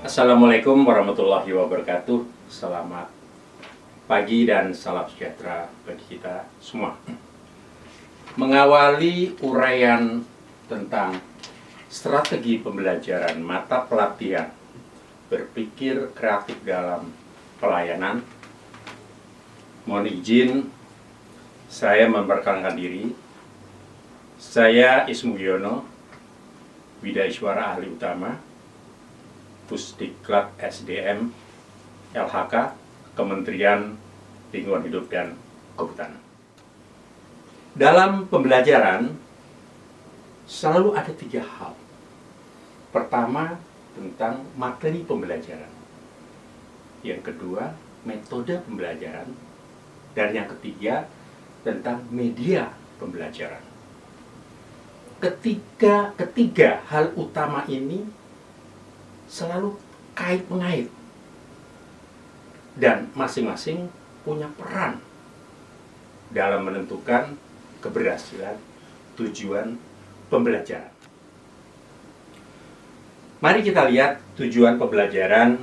Assalamualaikum warahmatullahi wabarakatuh. Selamat pagi dan salam sejahtera bagi kita semua. Mengawali uraian tentang strategi pembelajaran mata pelatihan berpikir kreatif dalam pelayanan, mohon izin saya memperkenalkan diri. Saya Ismugiono, Widaiswara Ahli Utama, Pusdiklat SDM LHK, Kementerian Lingkungan Hidup dan Kehutanan. Dalam pembelajaran selalu ada 3 hal. Pertama, tentang materi pembelajaran. Yang kedua, metode pembelajaran. Dan yang ketiga, tentang media pembelajaran. Ketiga hal utama ini selalu kait-mengait dan masing-masing punya peran dalam menentukan keberhasilan tujuan pembelajaran. Mari kita lihat tujuan pembelajaran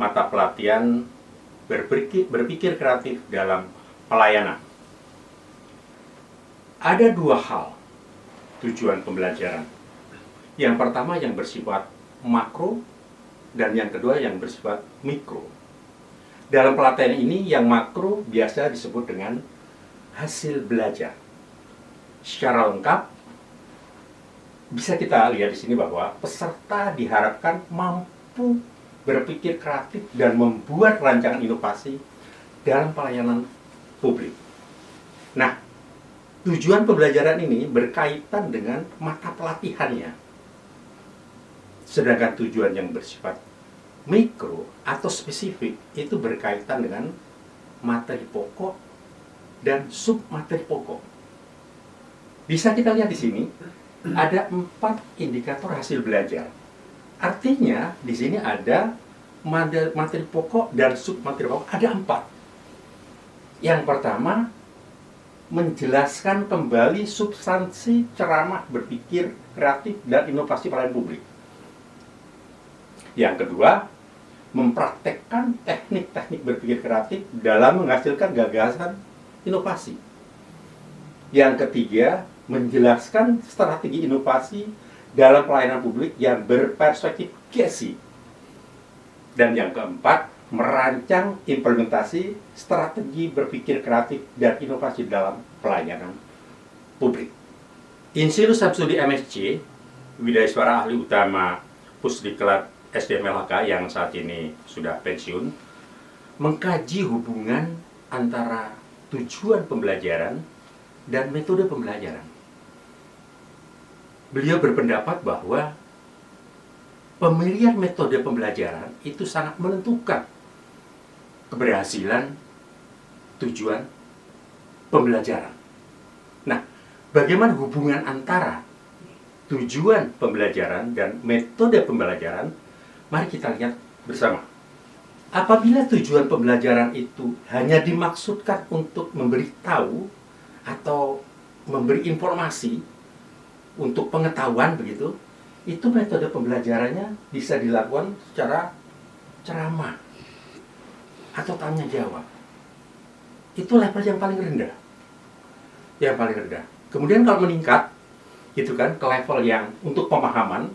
mata pelatihan berpikir kreatif dalam pelayanan. Ada 2 hal tujuan pembelajaran. Yang pertama yang bersifat makro, dan yang kedua yang bersifat mikro. Dalam pelatihan ini yang makro biasa disebut dengan hasil belajar. Secara lengkap bisa kita lihat di sini bahwa peserta diharapkan mampu berpikir kreatif dan membuat rancangan inovasi dalam pelayanan publik. Nah, tujuan pembelajaran ini berkaitan dengan mata pelatihannya. Sedangkan tujuan yang bersifat mikro atau spesifik itu berkaitan dengan materi pokok dan submateri pokok. Bisa kita lihat di sini ada 4 indikator hasil belajar. Artinya di sini ada materi pokok dan submateri pokok ada 4. Yang pertama, menjelaskan kembali substansi ceramah berpikir kreatif dan inovasi pelayanan publik. Yang kedua, mempraktekkan teknik-teknik berpikir kreatif dalam menghasilkan gagasan inovasi. Yang ketiga, menjelaskan strategi inovasi dalam pelayanan publik yang berperspektif GESI. Dan yang keempat, merancang implementasi strategi berpikir kreatif dan inovasi dalam pelayanan publik. Insinyur Samsudi MSc, Widaiswara Ahli Utama Pusdiklat SDM LHK yang saat ini sudah pensiun, mengkaji hubungan antara tujuan pembelajaran dan metode pembelajaran. Beliau berpendapat bahwa pemilihan metode pembelajaran itu sangat menentukan keberhasilan tujuan pembelajaran. Nah, bagaimana hubungan antara tujuan pembelajaran dan metode pembelajaran? Mari kita lihat bersama. Apabila tujuan pembelajaran itu hanya dimaksudkan untuk memberitahu atau memberi informasi untuk pengetahuan begitu, itu metode pembelajarannya bisa dilakukan secara ceramah atau tanya jawab. Itu level yang paling rendah. Yang paling rendah. Kemudian kalau meningkat, gitu kan, ke level yang untuk pemahaman,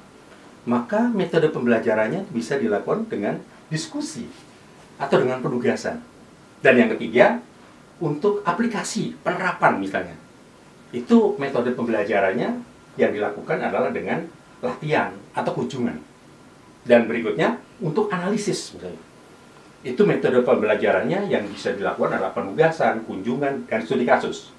maka metode pembelajarannya bisa dilakukan dengan diskusi atau dengan penugasan. Dan yang ketiga, untuk aplikasi, penerapan misalnya. Itu metode pembelajarannya yang dilakukan adalah dengan latihan atau kunjungan. Dan berikutnya, untuk analisis misalnya. Itu metode pembelajarannya yang bisa dilakukan adalah penugasan, kunjungan, dan studi kasus.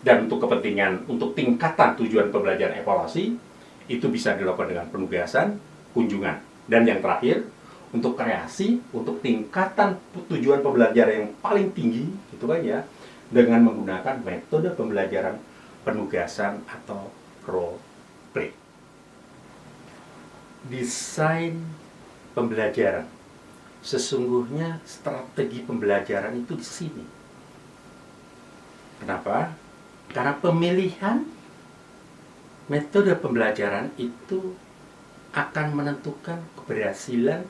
Dan untuk kepentingan, untuk tingkatan tujuan pembelajaran evaluasi, itu bisa dilakukan dengan penugasan, kunjungan. Dan yang terakhir, untuk kreasi, untuk tingkatan tujuan pembelajaran yang paling tinggi, gitu kan ya, dengan menggunakan metode pembelajaran penugasan atau role play. Desain pembelajaran. Sesungguhnya strategi pembelajaran itu di sini. Kenapa? Karena pemilihan metode pembelajaran itu akan menentukan keberhasilan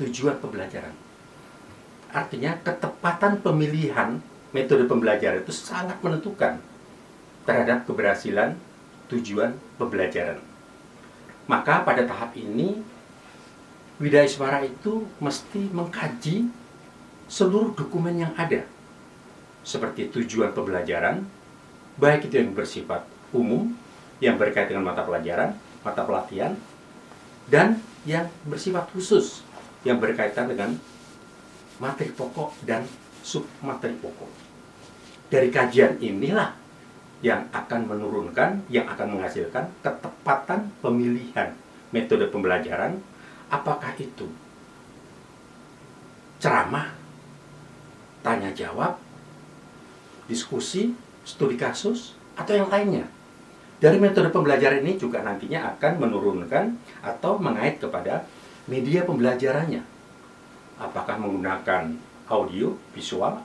tujuan pembelajaran. Artinya ketepatan pemilihan metode pembelajaran itu sangat menentukan terhadap keberhasilan tujuan pembelajaran. Maka pada tahap ini Widaiswara itu mesti mengkaji seluruh dokumen yang ada, seperti tujuan pembelajaran, baik itu yang bersifat umum, yang berkaitan dengan mata pelajaran, mata pelatihan, dan yang bersifat khusus, yang berkaitan dengan materi pokok dan submateri pokok. Dari kajian inilah yang akan menurunkan, yang akan menghasilkan ketepatan pemilihan metode pembelajaran, apakah itu ceramah, tanya jawab, diskusi, studi kasus, atau yang lainnya. Dari metode pembelajaran ini juga nantinya akan menurunkan atau mengait kepada media pembelajarannya. Apakah menggunakan audio visual,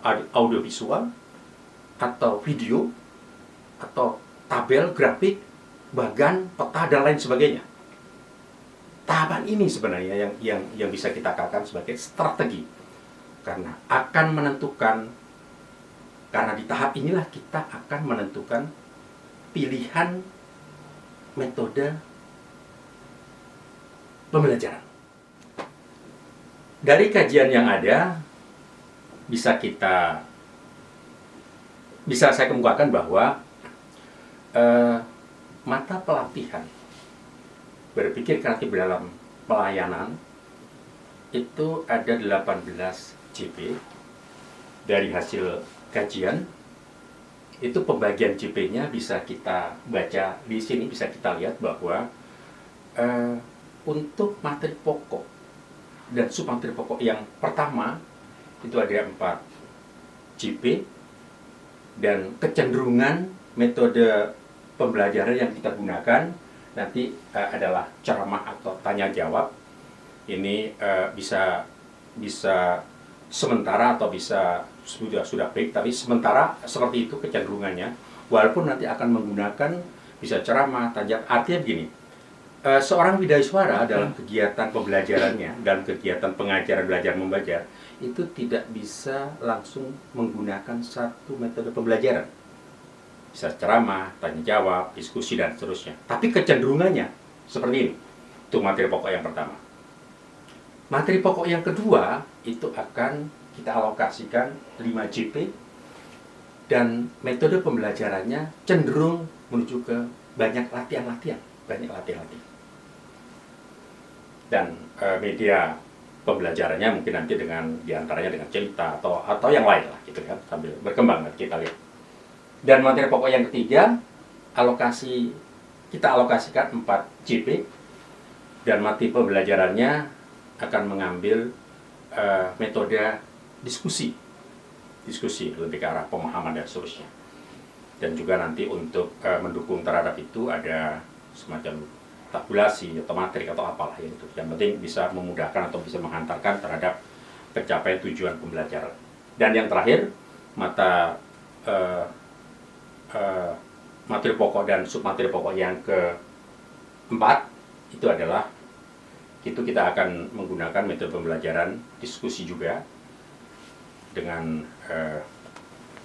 atau video, atau tabel, grafik, bagan, peta, dan lain sebagainya. Tahapan ini sebenarnya yang bisa kita katakan sebagai strategi, karena akan menentukan, karena di tahap inilah kita akan menentukan pilihan metode pembelajaran. Dari kajian yang ada, bisa saya kemukakan bahwa mata pelatihan berpikir kreatif dalam pelayanan itu ada 18 JP. Dari hasil kajian itu pembagian JP-nya bisa kita baca di sini, bisa kita lihat bahwa untuk materi pokok dan submateri pokok yang pertama itu ada 4 JP, dan kecenderungan metode pembelajaran yang kita gunakan nanti adalah ceramah atau tanya jawab. Ini bisa sementara atau bisa sudah baik, tapi sementara seperti itu kecenderungannya, walaupun nanti akan menggunakan bisa ceramah, tanya jawab. Artinya begini, seorang widaiswara dalam kegiatan pembelajarannya, dalam kegiatan pengajaran belajar membaca, itu tidak bisa langsung menggunakan satu metode pembelajaran. Bisa ceramah, tanya jawab, diskusi, dan seterusnya. Tapi kecenderungannya seperti ini. Itu materi pokok yang pertama. Materi pokok yang kedua itu akan kita alokasikan 5 JP, dan metode pembelajarannya cenderung menuju ke banyak latihan-latihan. Dan media pembelajarannya mungkin nanti dengan diantaranya dengan cerita atau yang lain lah gitu ya, sambil berkembang kita lihat. Dan materi pokok yang ketiga kita alokasikan 4 JP, dan materi pembelajarannya akan mengambil metode diskusi lebih ke arah pemahaman dan seterusnya. Dan juga nanti untuk mendukung terhadap itu ada semacam tabulasi atau matrik atau apalah ya itu. Yang penting bisa memudahkan atau bisa menghantarkan terhadap pencapaian tujuan pembelajaran. Dan yang terakhir, materi pokok dan submateri pokok yang keempat itu adalah kita akan menggunakan metode pembelajaran diskusi juga dengan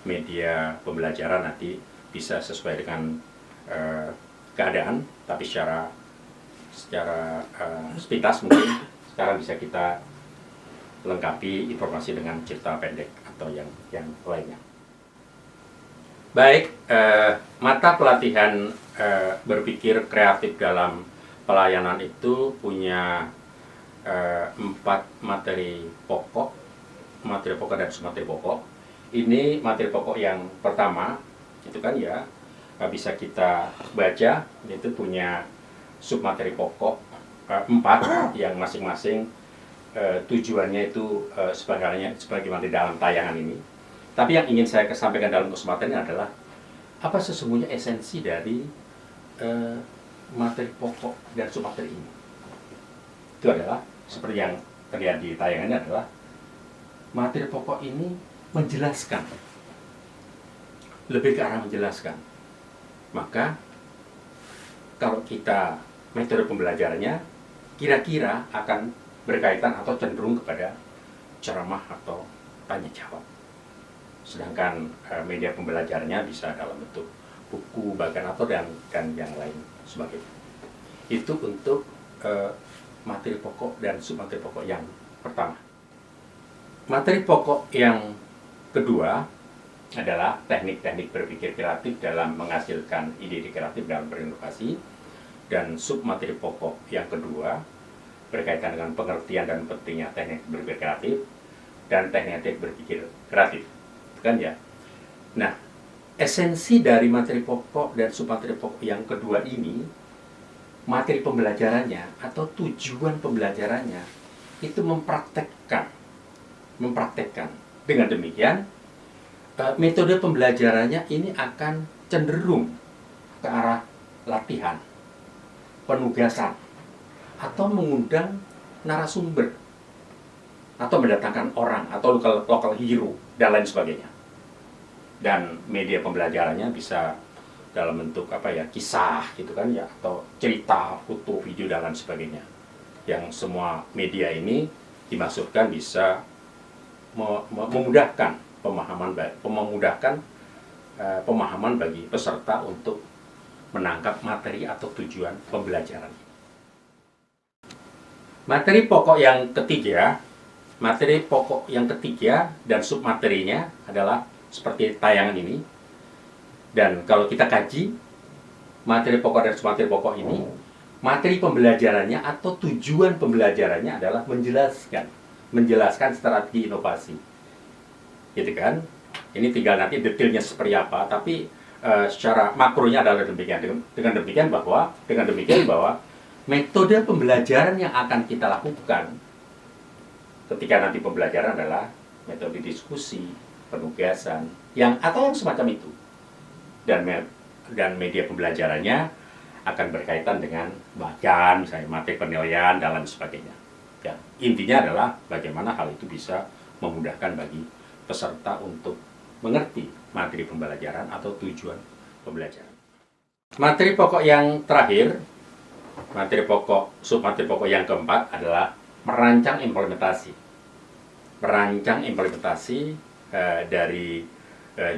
media pembelajaran nanti bisa sesuai dengan keadaan, tapi secara sepintas mungkin sekarang bisa kita lengkapi informasi dengan cerita pendek atau yang lainnya. Baik, mata pelatihan berpikir kreatif dalam pelayanan itu punya 4 materi pokok dan submateri pokok. Ini materi pokok yang pertama itu kan ya bisa kita baca, itu punya submateri pokok 4 yang masing-masing tujuannya itu sebagaimana di dalam tayangan ini. Tapi yang ingin saya sampaikan dalam kesempatan ini adalah apa sesungguhnya esensi dari materi pokok dan submateri ini. Itu adalah seperti yang terlihat di tayangan ini adalah materi pokok ini menjelaskan, lebih ke arah menjelaskan. Maka kalau kita metode pembelajarannya kira-kira akan berkaitan atau cenderung kepada ceramah atau tanya jawab. Sedangkan media pembelajarannya bisa dalam bentuk buku, bahkan atau dan yang lain sebagainya. Itu untuk materi pokok dan submateri pokok yang pertama. Materi pokok yang kedua adalah teknik-teknik berpikir kreatif dalam menghasilkan ide-ide kreatif dalam berinovasi, dan submateri pokok yang kedua berkaitan dengan pengertian dan pentingnya teknik berpikir kreatif dan teknik berpikir kreatif, kan ya? Nah, esensi dari materi pokok dan submateri pokok yang kedua ini, materi pembelajarannya atau tujuan pembelajarannya itu mempraktekkan. Dengan demikian, metode pembelajarannya ini akan cenderung ke arah latihan, penugasan, atau mengundang narasumber, atau mendatangkan orang, atau local hero, dan lain sebagainya. Dan media pembelajarannya bisa dalam bentuk kisah gitu kan ya, atau cerita, foto, video, dan lain sebagainya. Yang semua media ini dimaksudkan bisa memudahkan pemahaman bagi peserta untuk menangkap materi atau tujuan pembelajaran. Materi pokok yang ketiga dan submaterinya adalah seperti tayangan ini. Dan kalau kita kaji materi pokok dan submateri pokok ini, materi pembelajarannya atau tujuan pembelajarannya adalah menjelaskan strategi inovasi, gitu kan? Ini tinggal nanti detailnya seperti apa, tapi secara makronya adalah demikian. Dengan demikian bahwa metode pembelajaran yang akan kita lakukan ketika nanti pembelajaran adalah metode diskusi, penugasan, atau yang semacam itu. Dan media pembelajarannya akan berkaitan dengan bahkan misalnya materi penilaian dan lain sebagainya. Ya, intinya adalah bagaimana hal itu bisa memudahkan bagi peserta untuk mengerti materi pembelajaran atau tujuan pembelajaran. Materi pokok yang terakhir, submateri pokok yang keempat adalah merancang implementasi. Dari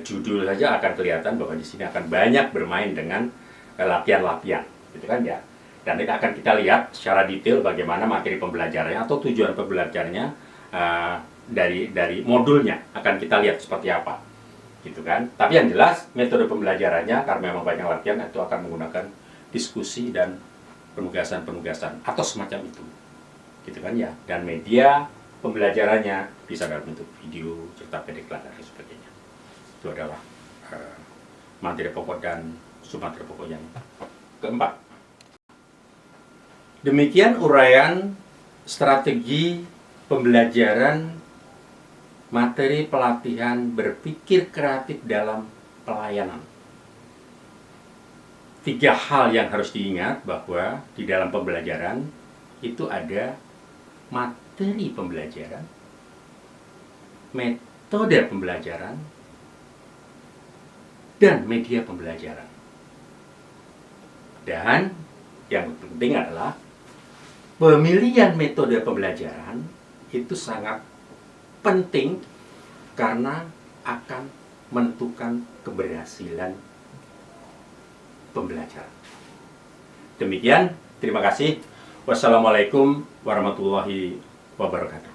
judul saja akan kelihatan bahwa di sini akan banyak bermain dengan latihan-latihan, gitu kan ya. Dan ini akan kita lihat secara detail bagaimana materi pembelajarannya atau tujuan pembelajarannya dari modulnya akan kita lihat seperti apa, gitu kan. Tapi yang jelas metode pembelajarannya karena memang banyak latihan itu akan menggunakan diskusi dan penugasan atau semacam itu, gitu kan ya. Dan media pembelajarannya bisa dalam bentuk video, cerita pendek, dan sebagainya. Itu adalah materi pokok dan submateri pokok yang keempat. Demikian uraian strategi pembelajaran materi pelatihan berpikir kreatif dalam pelayanan. 3 hal yang harus diingat bahwa di dalam pembelajaran itu ada materi pembelajaran, metode pembelajaran, dan media pembelajaran. Dan yang penting adalah pemilihan metode pembelajaran itu sangat penting karena akan menentukan keberhasilan pembelajaran. Demikian, terima kasih. Wassalamualaikum warahmatullahi wabarakatuh.